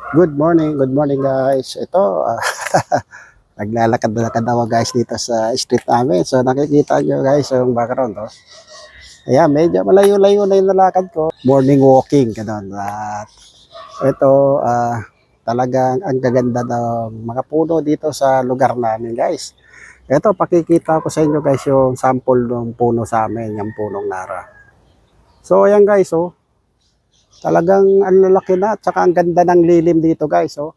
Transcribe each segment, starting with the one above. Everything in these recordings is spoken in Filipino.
Good morning guys. Ito, naglalakad-lakad ako guys dito sa street namin. So nakikita nyo guys yung background. Oh. Ayan, medyo malayo-layo na yung nalakad ko. Morning walking, ganun. At ito, talagang ang gaganda ng mga puno dito sa lugar namin guys. Ito, pakikita ko sa inyo guys yung sample ng puno sa amin, yung punong nara. So ayan guys, oh. Talagang ang lalaki na at saka ang ganda ng lilim dito guys, oh.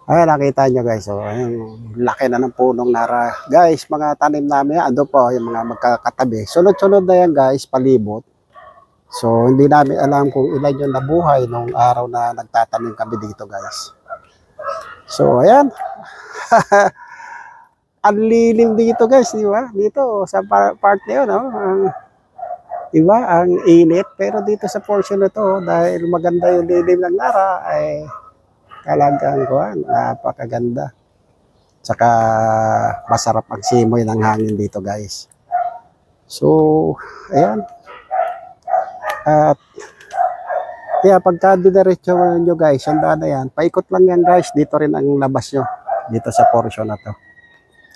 Ayan, nakita nyo guys, oh. Ayan, laki na ng punong nara. Guys, mga tanim namin, ando po yung mga magkakatabi. Sunod-sunod na yan guys, palibot. So, hindi namin alam kung ilan yung nabuhay nung araw na nagtatanim kami dito guys. So, ayan. Ang lilim dito guys, di ba? Dito, sa part na yun, oh. Diba? Ang init. Pero dito sa portion na to, dahil maganda yung lilim ng nara, ay talagang kuhan, napakaganda. Tsaka masarap ang simoy ng hangin dito guys. So, ayan. At kaya pagka diretso nyo guys, ang daan na yan, paikot lang yan guys, dito rin ang labas nyo, dito sa portion na to.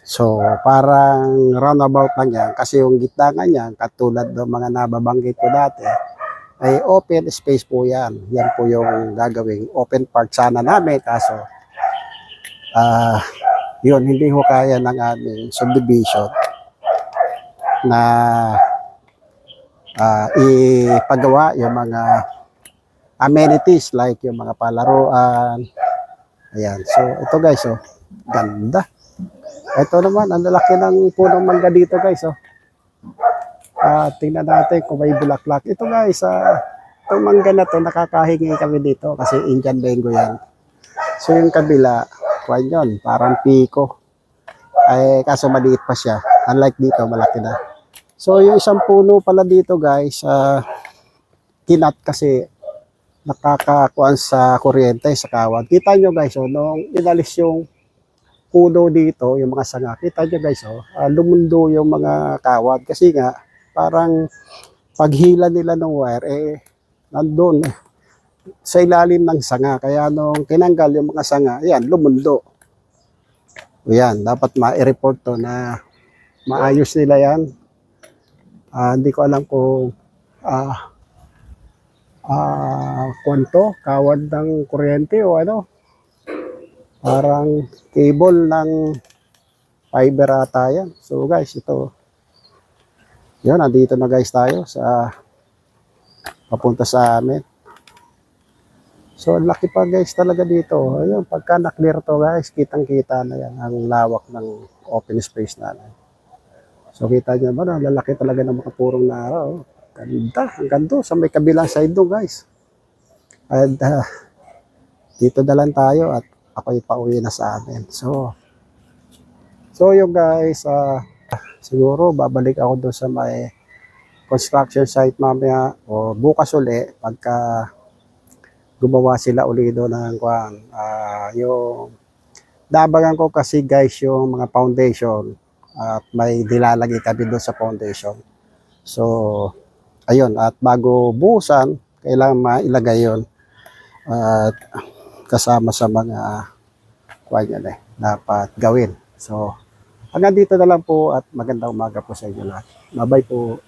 So, parang roundabout lang yan, kasi yung gitna nga yan, katulad ng mga nababanggit ko dati, ay open space po yan. Yan po yung gagawing open part sana namin, kaso yun, hindi ho kaya ng aming subdivision na ipagawa yung mga amenities like yung mga palaruan. Ayan. So, ito guys, oh, ganda. Ito naman, ang lalaki ng punong mangga dito guys, oh. Tingnan natin kung may bulaklak. Ito guys, itong mangga na to, nakakahingi kami dito kasi Indian mango yan. So, yung kabila, kuwan yun, parang piko. Ay, kaso maliit pa siya. Unlike dito, malaki na. So, yung isang puno pala dito guys, kinat kasi nakakakuan sa kuryente, sa kawad. Kita nyo guys, oh, nung inalis yung puno dito, yung mga sanga, kita nyo guys, oh, lumundo yung mga kawad. Kasi nga, parang paghila nila ng wire, nandun sa ilalim ng sanga. Kaya nung tinanggal yung mga sanga, ayan, lumundo. Ayan, dapat ma-report to na maayos nila yan. Hindi ko alam kung kwento, kawad ng kuryente o ano. Parang cable ng fiber ata yan. So guys, ito. Yun, nandito na guys tayo sa papunta sa amin. So, laki pa guys talaga dito. Ayun, pagka na-clear to guys, kitang-kita na yan ang lawak ng open space natin. So, kita nyo ba, lalaki talaga ng mga purong nara. Oh. Ganda, ang ganda sa may kabilang side do guys. And dito na lang tayo at ako'y pauwi na sa amin. So yung guys, siguro babalik ako doon sa may construction site mamaya o bukas uli pagka gumawa sila uli doon ng yung dabagan ko kasi guys yung mga foundation at may dilalagay kami doon sa foundation. So ayun, at bago buhusan kailangan mailagay yun at kasama sa mga dapat gawin. So hanggang dito na lang po at magandang umaga po sa inyo lahat. Bye-bye po.